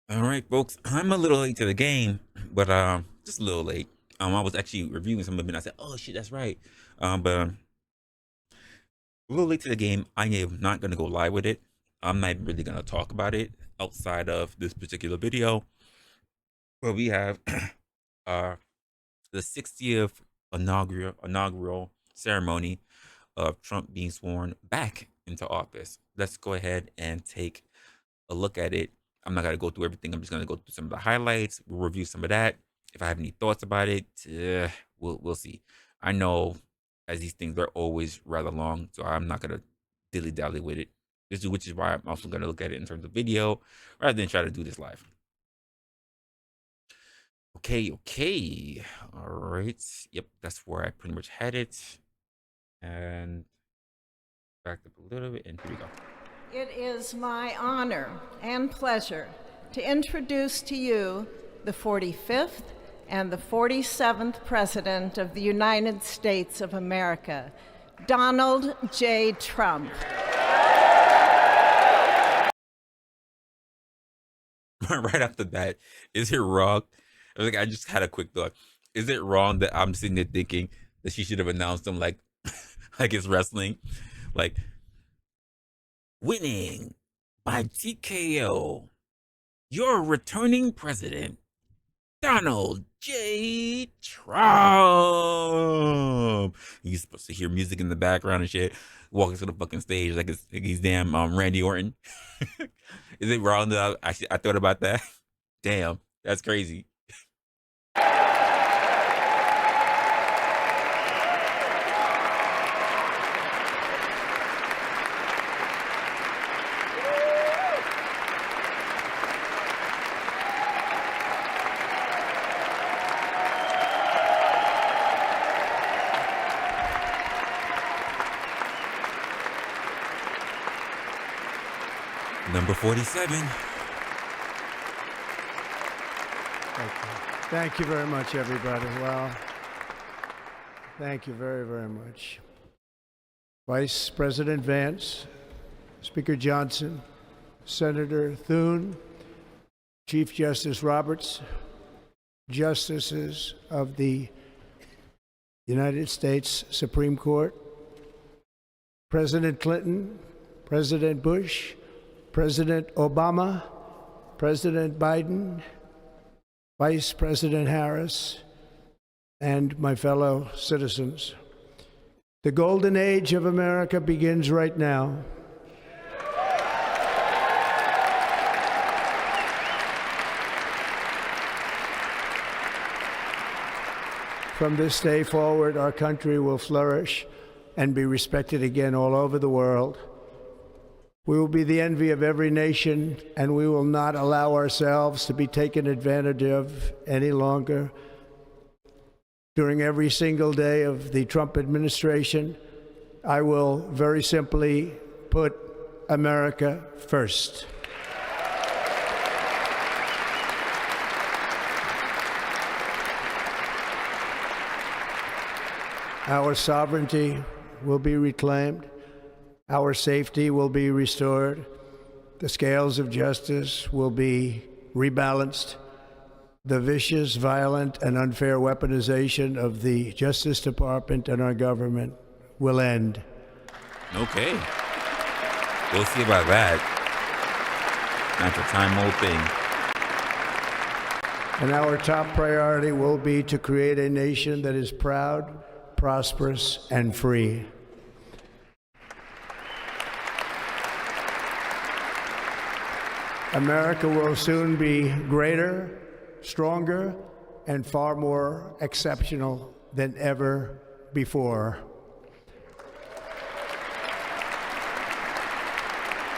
All right, folks. I'm a little late to the game, but just a little late. I was actually reviewing some of it, and I said, "Oh shit, that's right." But a little late to the game. I am not gonna go live with it. I'm not really gonna talk about it outside of this particular video. But we have uh the 60th inaugural ceremony of Trump being sworn back into office. Let's go ahead and take a look at it. I'm not gonna go through everything. I'm just gonna go through some of the highlights. We'll review some of that. If I have any thoughts about it, we'll see. I know as these things are always rather long, so I'm not gonna dilly dally with it. Which is why I'm also gonna look at it in terms of video rather than try to do this live. Okay. All right. Yep, that's where I pretty much had it. And back up a little bit, and here we go. It is my honor and pleasure to introduce to you the 45th and the 47th President of the United States of America, Donald J. Trump. Right off the bat, is it wrong? I just had a quick thought. Is it wrong that I'm sitting there thinking that she should have announced them like like it's wrestling? Like winning by TKO, your returning president, Donald J. Trump. He's supposed to hear music in the background and shit, walking to the fucking stage like he's damn Randy Orton. Is it wrong that I thought about that? Damn, that's crazy. Number 47. Thank you very much, everybody. Well, thank you very, very much. Vice President Vance, Speaker Johnson, Senator Thune, Chief Justice Roberts, Justices of the United States Supreme Court, President Clinton, President Bush, President Obama, President Biden, Vice President Harris, and my fellow citizens. The golden age of America begins right now. From this day forward, our country will flourish and be respected again all over the world. We will be the envy of every nation, and we will not allow ourselves to be taken advantage of any longer. During every single day of the Trump administration, I will very simply put America first. Our sovereignty will be reclaimed. Our safety will be restored. The scales of justice will be rebalanced. The vicious, violent, and unfair weaponization of the Justice Department and our government will end. Okay. We'll see about that. That's a time old thing. And our top priority will be to create a nation that is proud, prosperous, and free. America will soon be greater, stronger, and far more exceptional than ever before.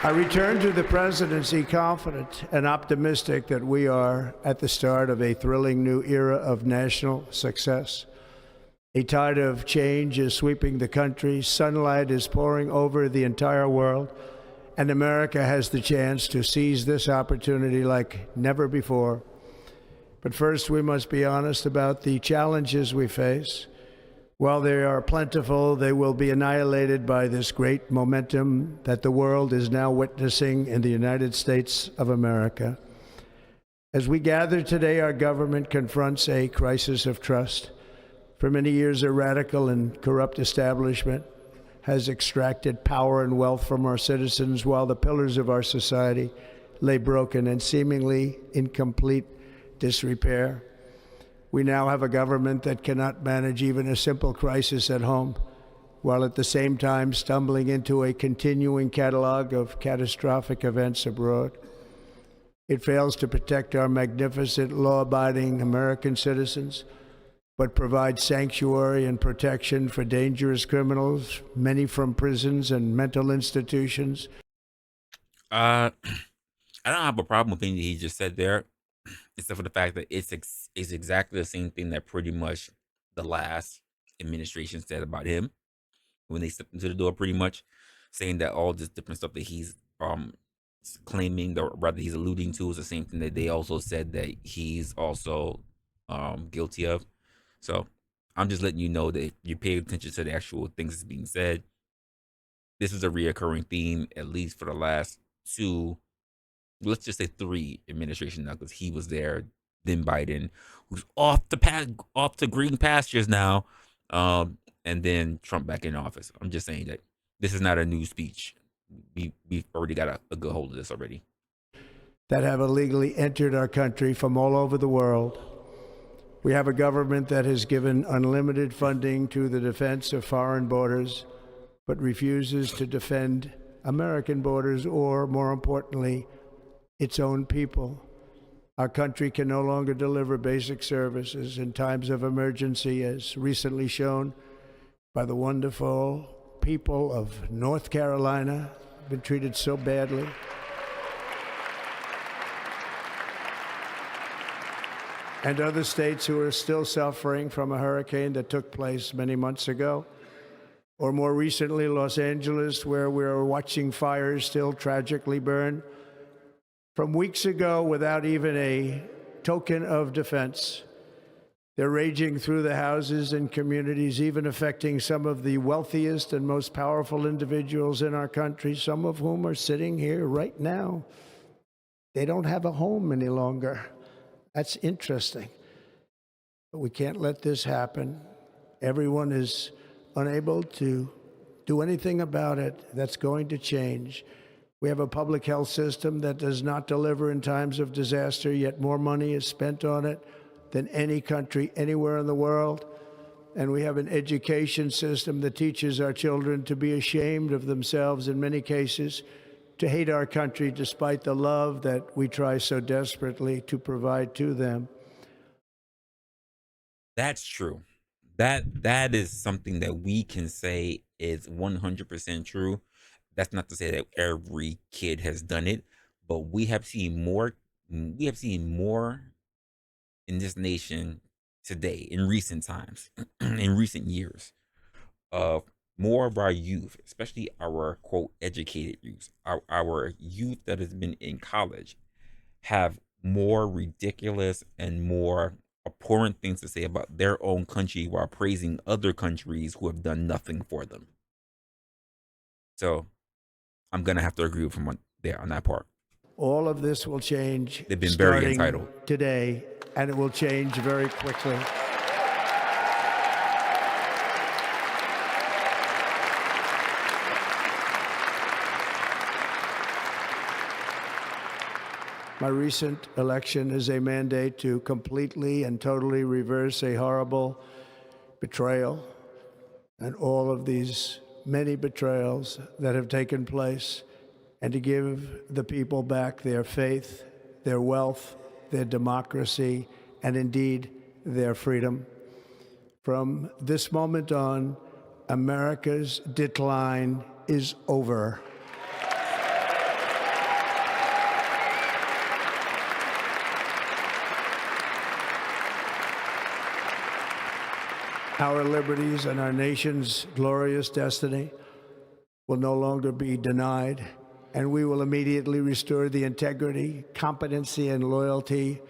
I return to the presidency confident and optimistic that we are at the start of a thrilling new era of national success. A tide of change is sweeping the country, sunlight is pouring over the entire world, and America has the chance to seize this opportunity like never before. But first, we must be honest about the challenges we face. While they are plentiful, they will be annihilated by this great momentum that the world is now witnessing in the United States of America. As we gather today, our government confronts a crisis of trust. For many years, a radical and corrupt establishment has extracted power and wealth from our citizens while the pillars of our society lay broken and seemingly in complete disrepair. We now have a government that cannot manage even a simple crisis at home, while at the same time stumbling into a continuing catalog of catastrophic events abroad. It fails to protect our magnificent, law-abiding American citizens, but provides sanctuary and protection for dangerous criminals, many from prisons and mental institutions. I don't have a problem with anything he just said there, except for the fact that it's exactly the same thing that pretty much the last administration said about him when they stepped into the door, pretty much saying that all this different stuff that he's claiming, or rather he's alluding to, is the same thing that they also said that he's also guilty of. So I'm just letting you know that if you pay attention to the actual things that's being said, this is a reoccurring theme, at least for the last two, let's just say three administrations now, because he was there, then Biden, who's off to green pastures now, and then Trump back in office. I'm just saying that this is not a new speech. We've already got a good hold of this already. That have illegally entered our country from all over the world. We have a government that has given unlimited funding to the defense of foreign borders, but refuses to defend American borders or, more importantly, its own people. Our country can no longer deliver basic services in times of emergency, as recently shown by the wonderful people of North Carolina, been treated so badly. And other states who are still suffering from a hurricane that took place many months ago. Or more recently, Los Angeles, where we're watching fires still tragically burn from weeks ago without even a token of defense. They're raging through the houses and communities, even affecting some of the wealthiest and most powerful individuals in our country, some of whom are sitting here right now. They don't have a home any longer. That's interesting. But we can't let this happen. Everyone is unable to do anything about it. That's going to change. We have a public health system that does not deliver in times of disaster, yet more money is spent on it than any country anywhere in the world. And we have an education system that teaches our children to be ashamed of themselves in many cases, to hate our country despite the love that we try so desperately to provide to them. That's true. That is something that we can say is 100% true. That's not to say that every kid has done it, but we have seen more. We have seen more in this nation today, in recent times, in recent years, of more of our youth, especially our quote educated youth, our youth that has been in college, have more ridiculous and more abhorrent things to say about their own country while praising other countries who have done nothing for them. So I'm gonna have to agree with him there on that part. All of this will change. They've been very starting entitled today, and it will change very quickly. My recent election is a mandate to completely and totally reverse a horrible betrayal and all of these many betrayals that have taken place, and to give the people back their faith, their wealth, their democracy, and indeed their freedom. From this moment on, America's decline is over. Our liberties and our nation's glorious destiny will no longer be denied, and we will immediately restore the integrity, competency, and loyalty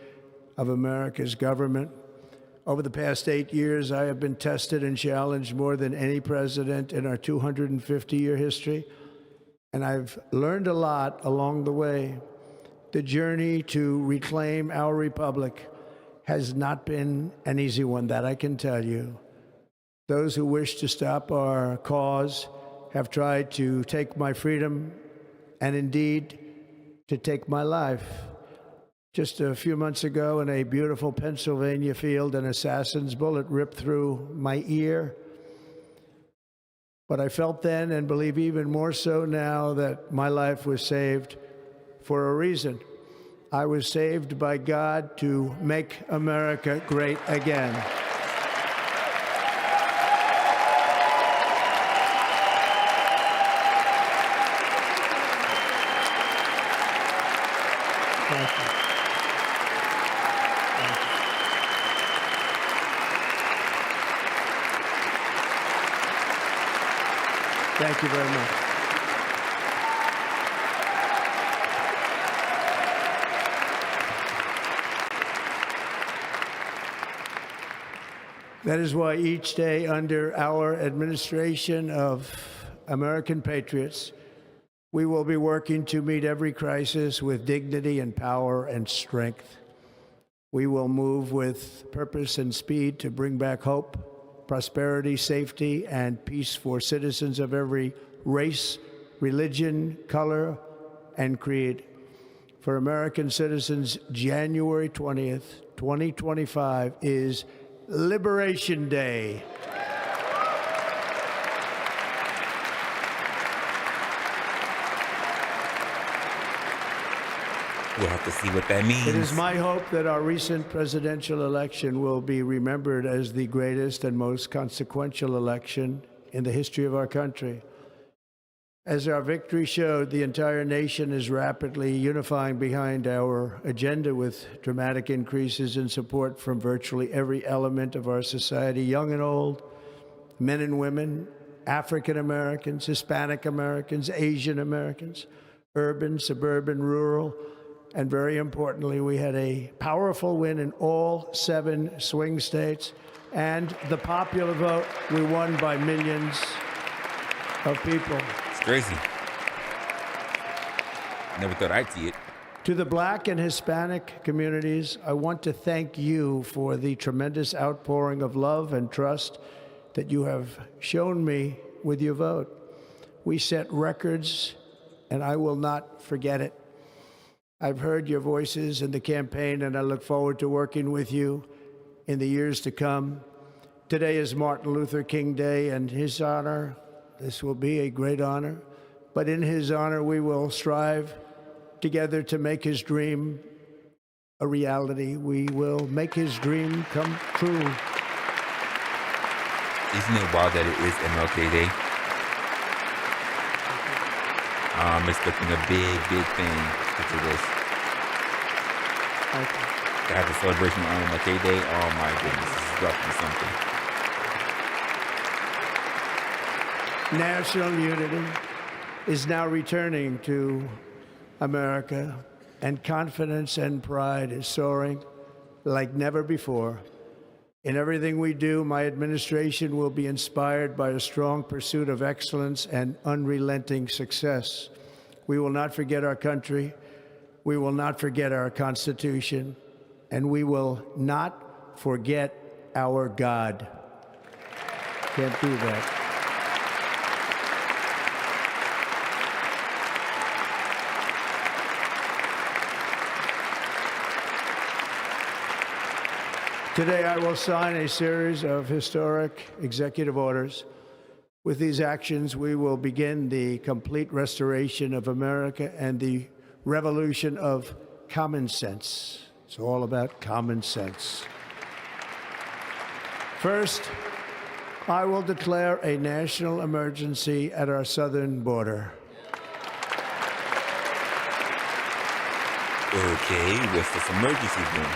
of America's government. Over the past 8 years, I have been tested and challenged more than any president in our 250-year history, and I've learned a lot along the way. The journey to reclaim our republic has not been an easy one, that I can tell you. Those who wish to stop our cause have tried to take my freedom and indeed to take my life. Just a few months ago in a beautiful Pennsylvania field, an assassin's bullet ripped through my ear. But I felt then, and believe even more so now, that my life was saved for a reason. I was saved by God to make America great again. Thank you. Thank you very much. That is why each day under our administration of American patriots, we will be working to meet every crisis with dignity and power and strength. We will move with purpose and speed to bring back hope, prosperity, safety, and peace for citizens of every race, religion, color, and creed. For American citizens, January 20th, 2025 is Liberation Day. We'll have to see what that means. It is my hope that our recent presidential election will be remembered as the greatest and most consequential election in the history of our country. As our victory showed, the entire nation is rapidly unifying behind our agenda with dramatic increases in support from virtually every element of our society, young and old, men and women, African Americans, Hispanic Americans, Asian Americans, urban, suburban, rural, and very importantly, we had a powerful win in all 7 swing states, and the popular vote, we won by millions of people. It's crazy. Never thought I'd see it. To the Black and Hispanic communities, I want to thank you for the tremendous outpouring of love and trust that you have shown me with your vote. We set records, and I will not forget it. I've heard your voices in the campaign, and I look forward to working with you in the years to come. Today is Martin Luther King Day, and his honor, this will be a great honor, but in his honor, we will strive together to make his dream a reality. We will make his dream come true. Isn't it wild that it is MLK Day? I'm expecting a big thing to this. Okay. To have a celebration on MLK Day, oh my goodness, this is definitely something. National unity is now returning to America, and confidence and pride is soaring like never before. In everything we do, my administration will be inspired by a strong pursuit of excellence and unrelenting success. We will not forget our country, we will not forget our Constitution, and we will not forget our God. Can't do that. Today, I will sign a series of historic executive orders. With these actions, we will begin the complete restoration of America and the revolution of common sense. It's all about common sense. First, I will declare a national emergency at our southern border. Okay, what's this emergency then?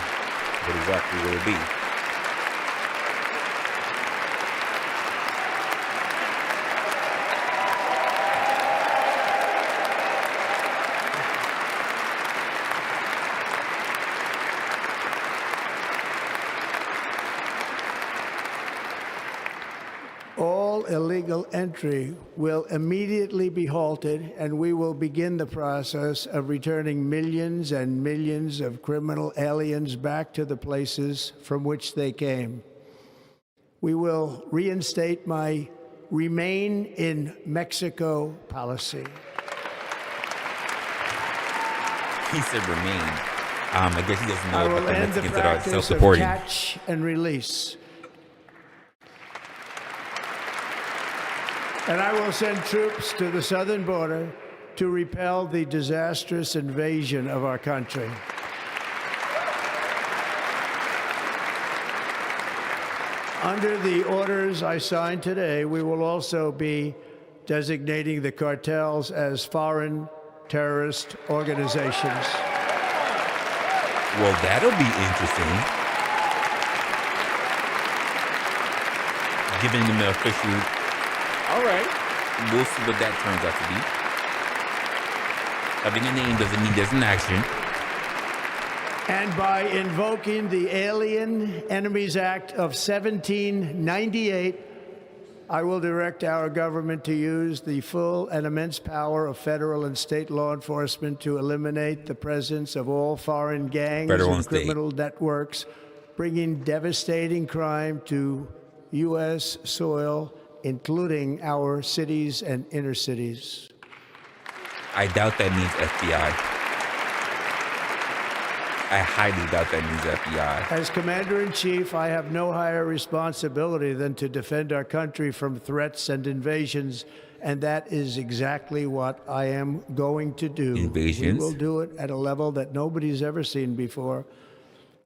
What exactly will it be? All illegal illegal entry will immediately be halted, and we will begin the process of returning millions and millions of criminal aliens back to the places from which they came. We will reinstate my Remain in Mexico policy. He said remain. I guess he doesn't know I about will the end the Mexicans that are practice of self-supporting. catch and release. And I will send troops to the southern border to repel the disastrous invasion of our country. Under the orders I signed today, we will also be designating the cartels as foreign terrorist organizations. Well, that'll be interesting. Giving them an official. All right, we'll see what that turns out to be. Having a name doesn't mean there's an action. And by invoking the Alien Enemies Act of 1798, I will direct our government to use the full and immense power of federal and state law enforcement to eliminate the presence of all foreign gangs and criminal networks, bringing devastating crime to U.S. soil, including our cities and inner cities. I doubt that means FBI. I highly doubt that means FBI. As Commander-in-Chief, I have no higher responsibility than to defend our country from threats and invasions, and that is exactly what I am going to do. Invasions? We will do it at a level that nobody's ever seen before.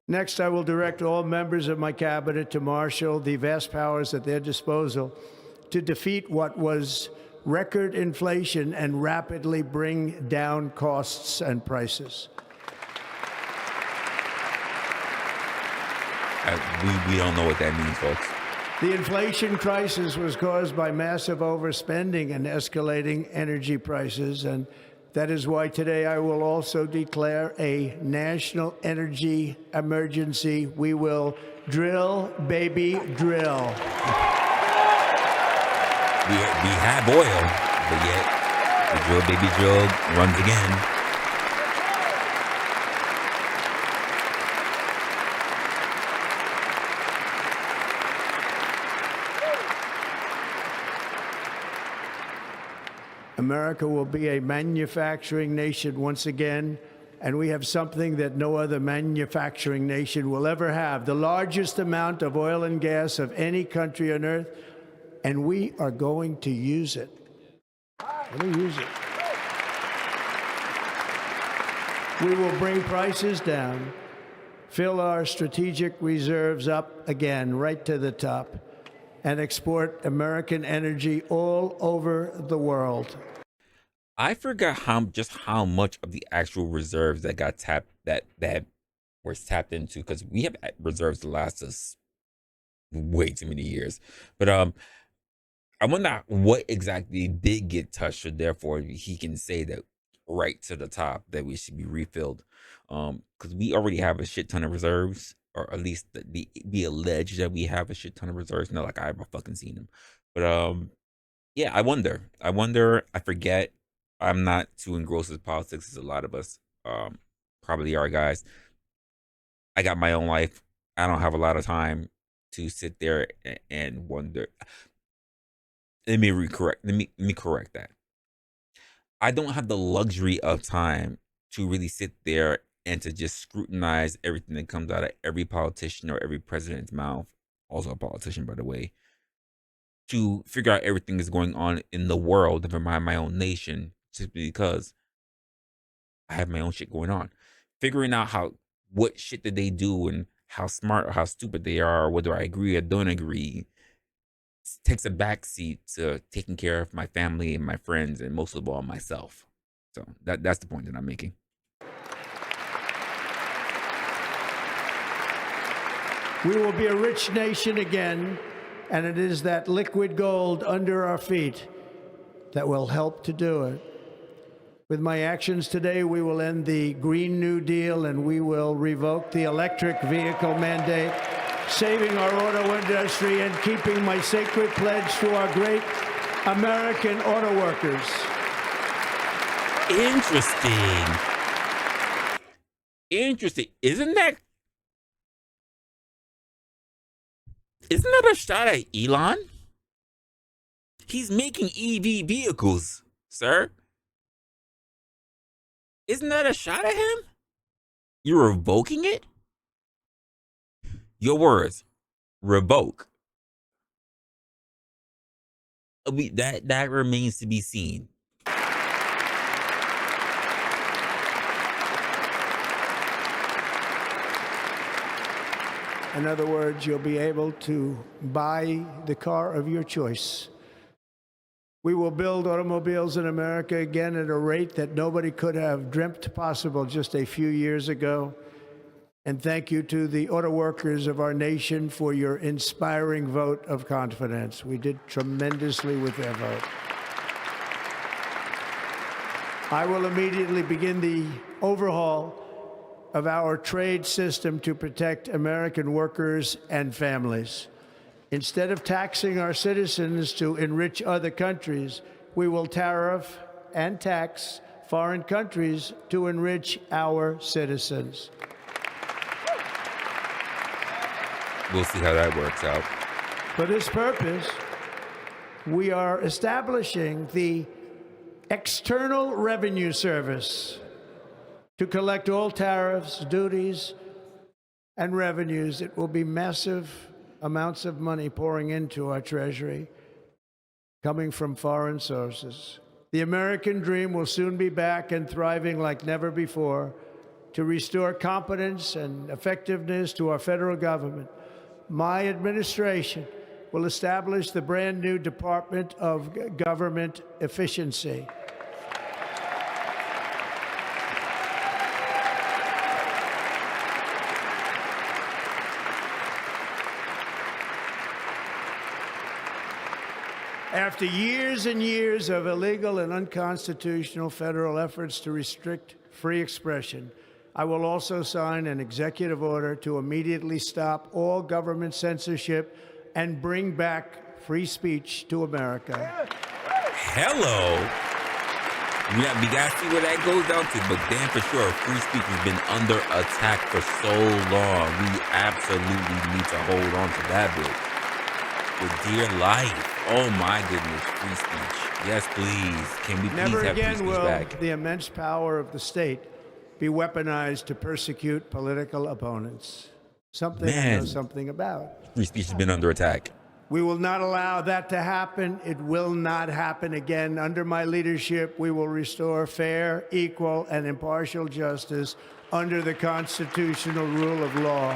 Next, I will direct all members of my cabinet to marshal the vast powers at their disposal to defeat what was record inflation and rapidly bring down costs and prices. We don't know what that means, folks. The inflation crisis was caused by massive overspending and escalating energy prices, and that is why today I will also declare a national energy emergency. We will drill, baby, drill. We have oil, but yet the drill, baby, drill runs again. America will be a manufacturing nation once again, and we have something that no other manufacturing nation will ever have, the largest amount of oil and gas of any country on earth, and we are going to use it. We're going to use it. We will bring prices down, fill our strategic reserves up again, right to the top, and export American energy all over the world. I forgot how much of the actual reserves that got tapped that was tapped into, because we have reserves that last us way too many years. But I wonder what exactly did get touched, so therefore he can say that right to the top that we should be refilled. Because we already have a shit ton of reserves, or at least we allege that we have a shit ton of reserves. Not like I ever fucking seen them. But yeah, I wonder. I forget. I'm not too engrossed with politics as a lot of us probably are, guys. I got my own life. I don't have a lot of time to sit there and wonder. Let me correct that. I don't have the luxury of time to really sit there and to just scrutinize everything that comes out of every politician or every president's mouth. Also a politician, by the way. To figure out everything that's going on in the world, never mind my own nation, just because I have my own shit going on. Figuring out what shit did they do and how smart or how stupid they are, or whether I agree or don't agree, takes a backseat to taking care of my family and my friends, and most of all myself. So that's the point that I'm making. We will be a rich nation again, and it is that liquid gold under our feet that will help to do it. With my actions today, we will end the Green New Deal, and we will revoke the electric vehicle mandate. saving our auto industry, and keeping my sacred pledge to our great American auto workers. Interesting. Interesting. Isn't that a shot at Elon? He's making EV vehicles, sir. Isn't that a shot at him? You're revoking it? Your words, revoke. That remains to be seen. In other words, you'll be able to buy the car of your choice. We will build automobiles in America again at a rate that nobody could have dreamt possible just a few years ago. And thank you to the auto workers of our nation for your inspiring vote of confidence. We did tremendously with their vote. I will immediately begin the overhaul of our trade system to protect American workers and families. Instead of taxing our citizens to enrich other countries, we will tariff and tax foreign countries to enrich our citizens. We'll see how that works out. For this purpose, we are establishing the External Revenue Service to collect all tariffs, duties, and revenues. It will be massive amounts of money pouring into our treasury, coming from foreign sources. The American dream will soon be back and thriving like never before to restore competence and effectiveness to our federal government. My administration will establish the brand new Department of Government Efficiency. After years and years of illegal and unconstitutional federal efforts to restrict free expression, I will also sign an executive order to immediately stop all government censorship and bring back free speech to America. Hello. Yeah, we gotta see where that goes down to, but damn for sure, free speech has been under attack for so long. We absolutely need to hold on to that bit with dear life. Oh my goodness, free speech. Yes, please. Can we please Never have free again speech will back? the immense power of the state be weaponized to persecute political opponents. Something I know something about. Free speech has been under attack. We will not allow that to happen. It will not happen again. Under my leadership, we will restore fair, equal, and impartial justice under the constitutional rule of law.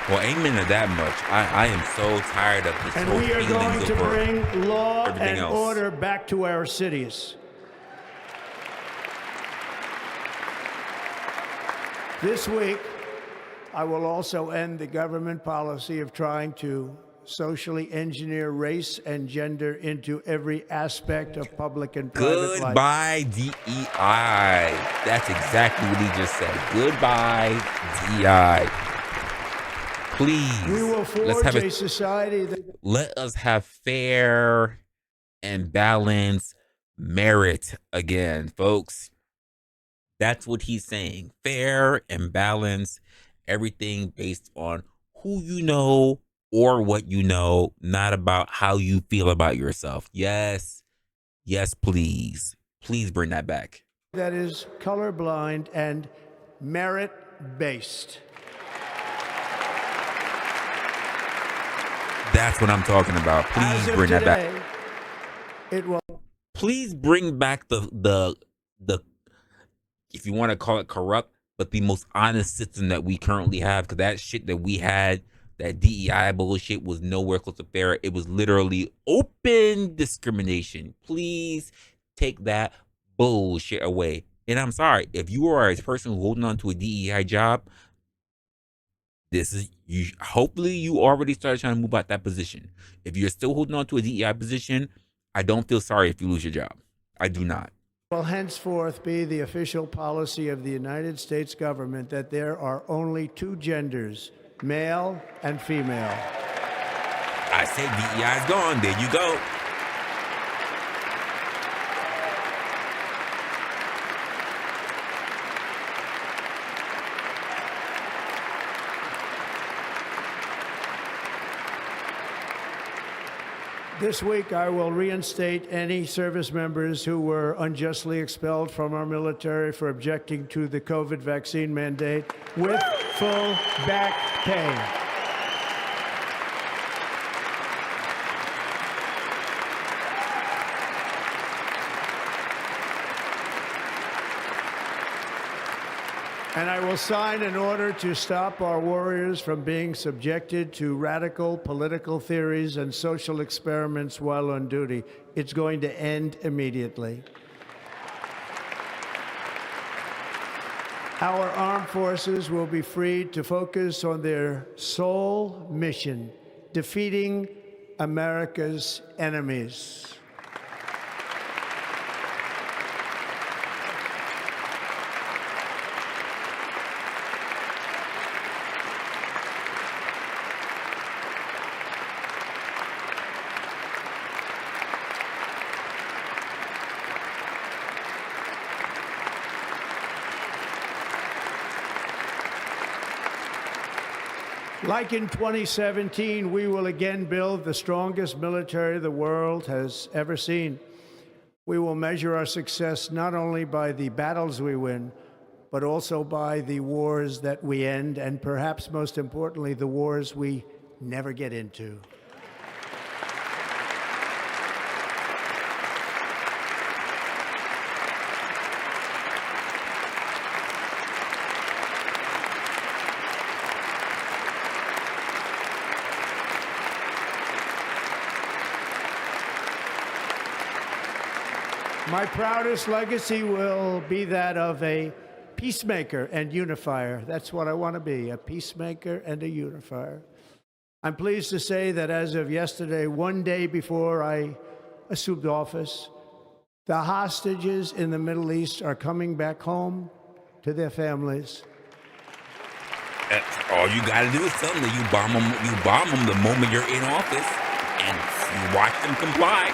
Well, amen to that much. I am so tired of this And whole we are going to bring law and else. order back to our cities. This week, I will also end the government policy of trying to socially engineer race and gender into every aspect of public and private life. Goodbye, DEI. That's exactly what he just said. Goodbye, DEI. Please, We will forge a society that let us have fair and balanced merit again, folks. That's what he's saying. Fair and balanced, everything based on who you know or what you know, not about how you feel about yourself. Yes, yes, please. Please bring that back. that is colorblind and merit-based. That's what I'm talking about. Please bring that back. It will. Please bring back the if you want to call it corrupt, but the most honest system that we currently have, because that shit that we had, that DEI bullshit, was nowhere close to fair. It was literally open discrimination. Please take that bullshit away. And I'm sorry, if you are a person holding on to a DEI job, this is you. Hopefully, you already started trying to move out that position. If you're still holding on to a DEI position, I don't feel sorry if you lose your job. I do not. will henceforth be the official policy of the United States government that there are only two genders, male and female. I say DEI is gone. There you go. This week, I will reinstate any service members who were unjustly expelled from our military for objecting to the COVID vaccine mandate with full back pay. And I will sign an order to stop our warriors from being subjected to radical political theories and social experiments while on duty. It's going to end immediately. Our armed forces will be freed to focus on their sole mission, defeating America's enemies. Like in 2017, we will again build the strongest military the world has ever seen. We will measure our success not only by the battles we win, but also by the wars that we end, and perhaps most importantly, the wars we never get into. My proudest legacy will be that of a peacemaker and unifier. That's what I want to be, a peacemaker and a unifier. I'm pleased to say that as of yesterday, one day before I assumed office, the hostages in the Middle East are coming back home to their families. All you gotta do is tell them that you bomb them the moment you're in office, and you watch them comply.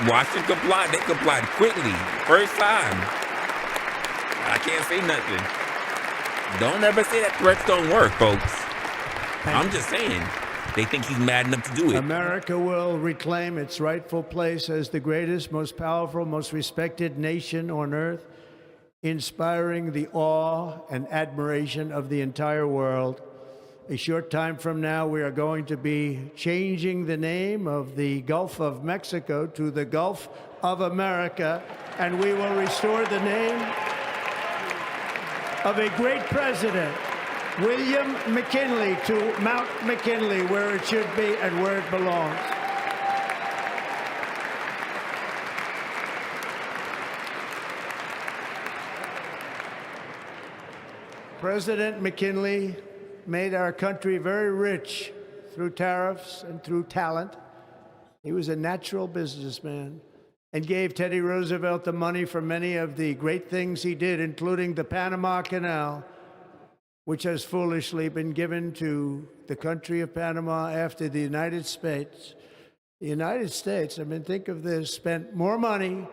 Watch them comply. They complied quickly. First time. I can't say nothing. Don't ever say that threats don't work, folks. I'm just saying. They think he's mad enough to do it. America will reclaim its rightful place as the greatest, most powerful, most respected nation on earth, inspiring the awe and admiration of the entire world. A short time from now, we are going to be changing the name of the Gulf of Mexico to the Gulf of America, and we will restore the name of a great president, William McKinley, to Mount McKinley, where it should be and where it belongs. President McKinley made our country very rich through tariffs and through talent. He was a natural businessman and gave Teddy Roosevelt the money for many of the great things he did, including the Panama Canal, which has foolishly been given to the country of Panama after the United States. The United States, I mean, think of this, spent more money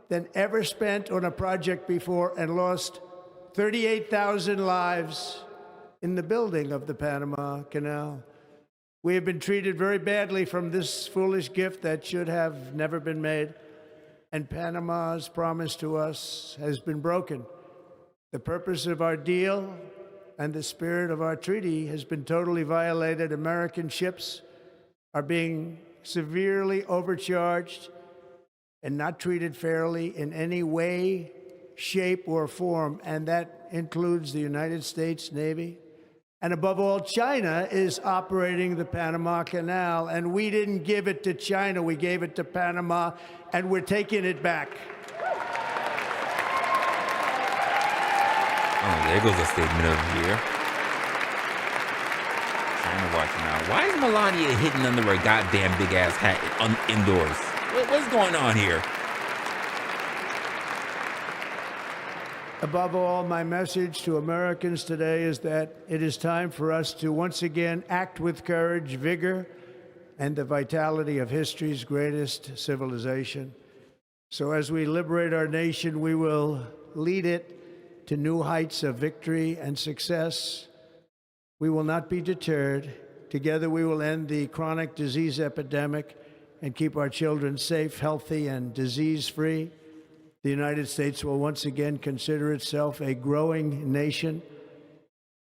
than ever spent on a project before and lost 38,000 lives in the building of the Panama Canal. We have been treated very badly from this foolish gift that should have never been made, and Panama's promise to us has been broken. The purpose of our deal and the spirit of our treaty has been totally violated. American ships are being severely overcharged and not treated fairly in any way, shape, or form, and that includes the United States Navy. And above all, China is operating the Panama Canal, and we didn't give it to China, we gave it to Panama, and we're taking it back. Oh, there goes a statement over here. China watching out. Why is Melania hidden under her goddamn big ass hat indoors? What's going on here? Above all, my message to Americans today is that it is time for us to once again act with courage, vigor, and the vitality of history's greatest civilization. So as we liberate our nation, we will lead it to new heights of victory and success. We will not be deterred. Together we will end the chronic disease epidemic and keep our children safe, healthy, and disease-free. The United States will once again consider itself a growing nation,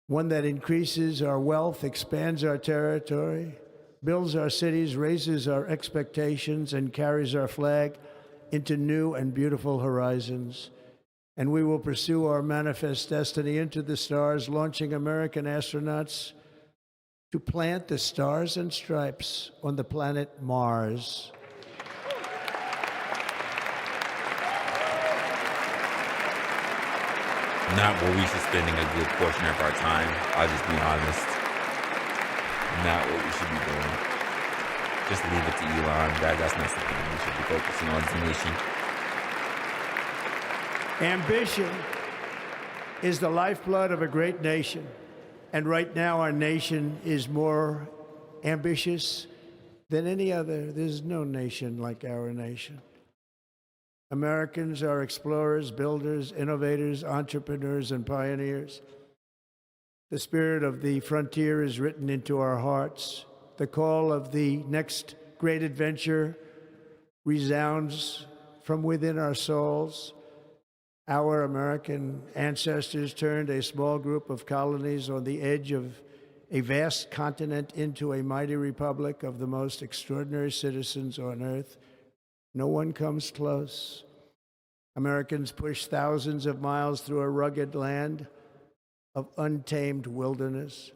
one that increases our wealth, expands our territory, builds our cities, raises our expectations, and carries our flag into new and beautiful horizons. And we will pursue our manifest destiny into the stars, launching American astronauts to plant the stars and stripes on the planet Mars. Not where we should spending a good portion of our time. I'll just be honest. Not what we should be doing. Just leave it to Elon. That's not something we should be focusing on as a nation. Ambition is the lifeblood of a great nation. And right now, our nation is more ambitious than any other. There's no nation like our nation. Americans are explorers, builders, innovators, entrepreneurs, and pioneers. The spirit of the frontier is written into our hearts. The call of the next great adventure resounds from within our souls. Our American ancestors turned a small group of colonies on the edge of a vast continent into a mighty republic of the most extraordinary citizens on earth. No one comes close. Americans pushed thousands of miles through a rugged land of untamed wilderness.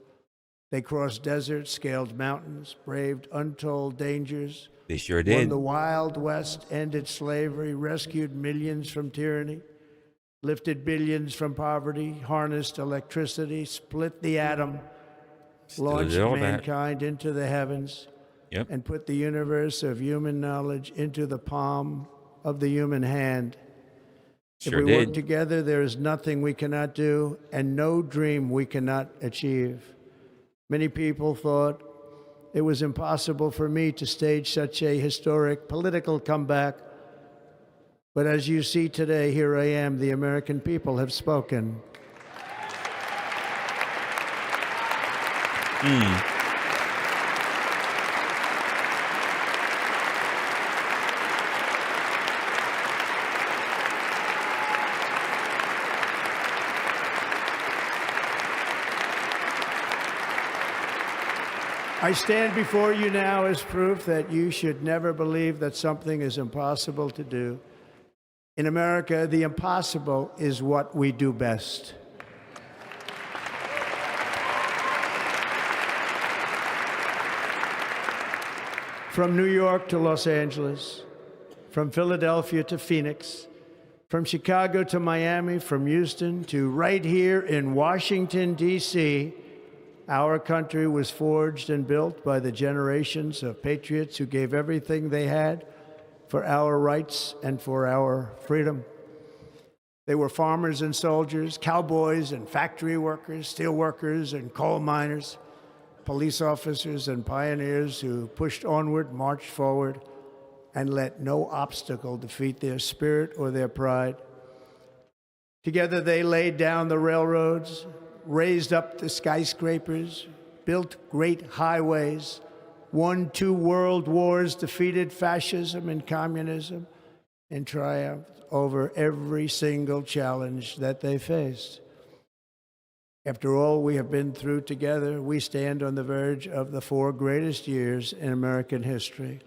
They crossed deserts, scaled mountains, braved untold dangers. They sure Won did. the Wild West, ended slavery, rescued millions from tyranny, lifted billions from poverty, harnessed electricity, split the atom, launched did all that. mankind into the heavens, Yep. and put the universe of human knowledge into the palm of the human hand. Sure If we work did. together, there is nothing we cannot do and no dream we cannot achieve. Many people thought it was impossible for me to stage such a historic political comeback. But as you see today, here I am. The American people have spoken. I stand before you now as proof that you should never believe that something is impossible to do. In America, the impossible is what we do best. From New York to Los Angeles, from Philadelphia to Phoenix, from Chicago to Miami, from Houston to right here in Washington, D.C., our country was forged and built by the generations of patriots who gave everything they had for our rights and for our freedom. They were farmers and soldiers, cowboys and factory workers, steel workers and coal miners, police officers and pioneers who pushed onward, marched forward, and let no obstacle defeat their spirit or their pride. Together they laid down the railroads, raised up the skyscrapers, built great highways, won 2 world wars, defeated fascism and communism, and triumphed over every single challenge that they faced. After all we have been through together, we stand on the verge of the 4 greatest years in American history.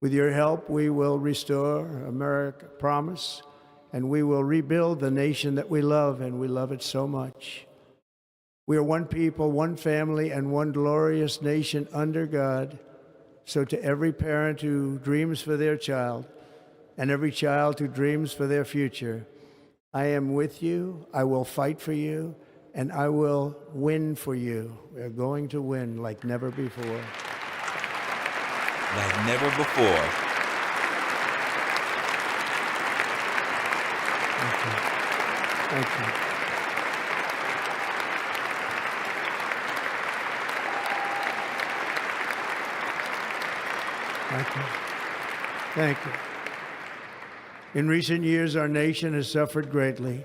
With your help, we will restore America, promise, and we will rebuild the nation that we love, and we love it so much. We are one people, one family, and one glorious nation under God. So to every parent who dreams for their child, and every child who dreams for their future, I am with you, I will fight for you, and I will win for you. We are going to win like never before. Like never before. Thank you. Thank you. Thank you. In recent years, our nation has suffered greatly,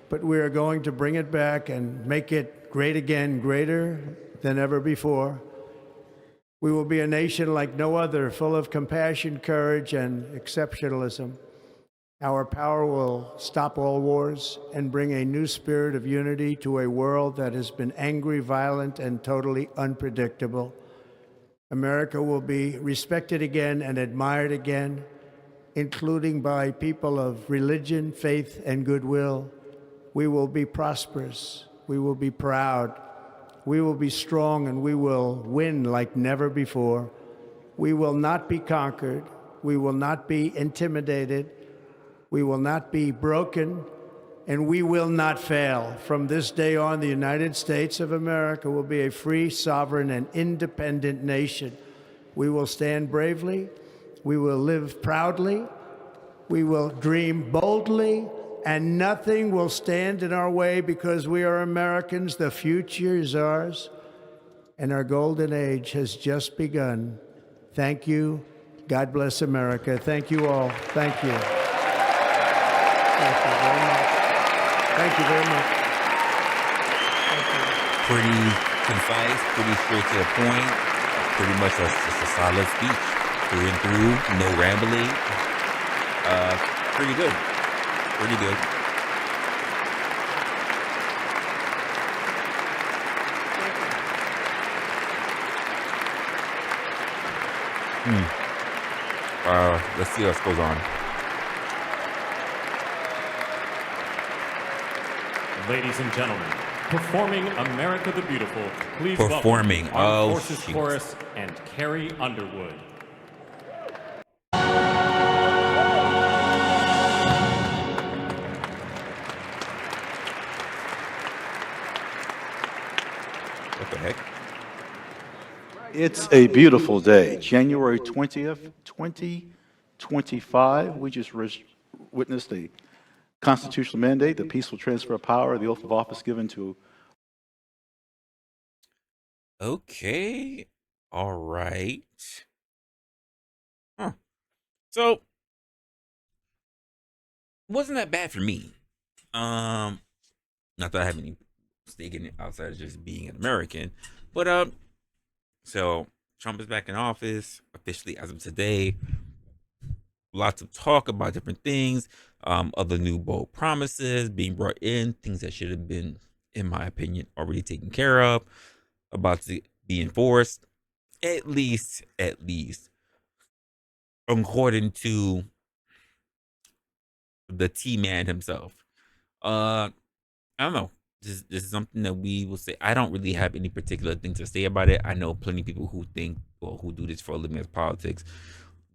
but we are going to bring it back and make it great again, greater than ever before. We will be a nation like no other, full of compassion, courage, and exceptionalism. Our power will stop all wars and bring a new spirit of unity to a world that has been angry, violent, and totally unpredictable. America will be respected again and admired again, including by people of religion, faith, and goodwill. We will be prosperous. We will be proud. We will be strong, and we will win like never before. We will not be conquered. We will not be intimidated. We will not be broken, and we will not fail. From this day on, the United States of America will be a free, sovereign, and independent nation. We will stand bravely. We will live proudly. We will dream boldly, and nothing will stand in our way because we are Americans. The future is ours, and our golden age has just begun. Thank you. God bless America. Thank you all. Thank you. Thank you very much. Thank you very much. Thank you. Pretty concise, pretty straight to the point. Pretty much just a solid speech, through and through, no rambling. Pretty good. Pretty good. Let's see what else goes on. Ladies and gentlemen, performing America the Beautiful, please Performing. welcome Armed Forces shoot. Chorus and Carrie Underwood. What the heck? It's a beautiful day, January 20th, 2025. We just witnessed a constitutional mandate, the peaceful transfer of power, the oath of office given to. Okay. All right. Huh. So, wasn't that bad for me. Not that I have any stake in it outside of just being an American, but so Trump is back in office officially as of today. Lots of talk about different things, other new bold promises being brought in, things that should have been, in my opinion, already taken care of, about to be enforced, at least, according to the T-Man himself. I don't know. This is something that we will say. I don't really have any particular thing to say about it. I know plenty of people who think, or who do this for a living as politics,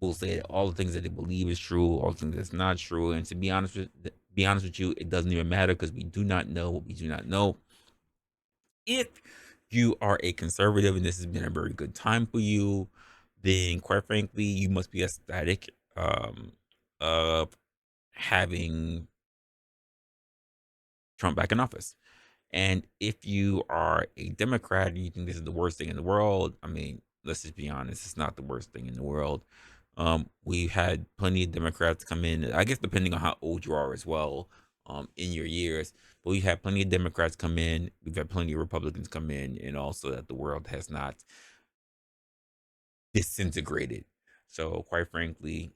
will say that all the things that they believe is true, all the things that's not true. And to be honest with you, it doesn't even matter because we do not know what we do not know. If you are a conservative and this has been a very good time for you, then quite frankly, you must be ecstatic of having Trump back in office. And if you are a Democrat and you think this is the worst thing in the world, I mean, let's just be honest, it's not the worst thing in the world. We had plenty of Democrats come in, I guess depending on how old you are as well, in your years. But we've had plenty of Democrats come in, we've had plenty of Republicans come in, and also that the world has not disintegrated. So quite frankly,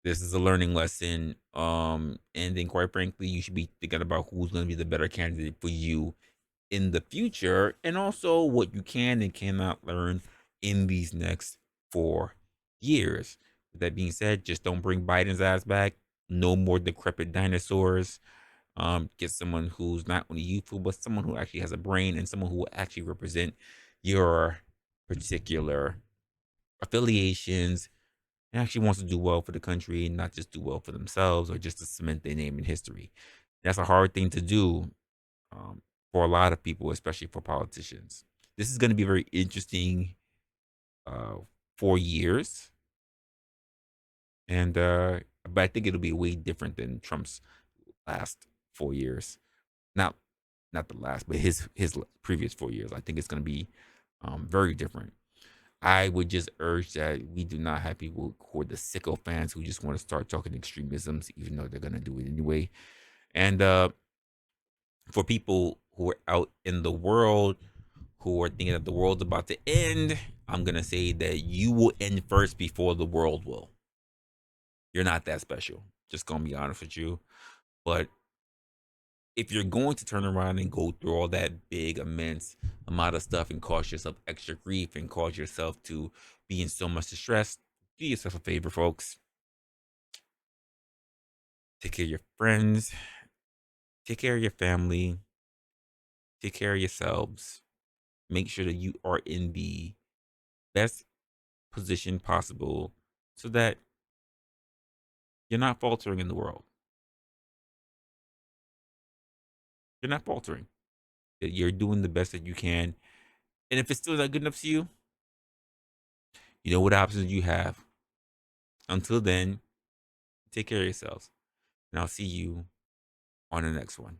this is a learning lesson. And then quite frankly, you should be thinking about who's going to be the better candidate for you in the future, and also what you can and cannot learn in these next 4 years. With that being said, just don't bring Biden's ass back. No more decrepit dinosaurs. Get someone who's not only youthful, but someone who actually has a brain and someone who will actually represent your particular affiliations and actually wants to do well for the country, not just do well for themselves or just to cement their name in history. That's a hard thing to do, for a lot of people, especially for politicians. This is going to be very interesting 4 years, and but I think it'll be way different than Trump's last 4 years. Not the last, but his previous 4 years. I think it's going to be very different. I would just urge that we do not have people who are the sicko fans who just want to start talking extremisms, even though they're going to do it anyway. And for people who are out in the world who are thinking that the world's about to end, I'm going to say that you will end first before the world will. You're not that special. Just going to be honest with you. But if you're going to turn around and go through all that big, immense amount of stuff and cause yourself extra grief and cause yourself to be in so much distress, do yourself a favor, folks. Take care of your friends. Take care of your family. Take care of yourselves. Make sure that you are in the best position possible so that you're not faltering in the world. You're not faltering. That you're doing the best that you can. And if it's still not good enough to you, you know what options you have. Until then, take care of yourselves. And I'll see you on the next one.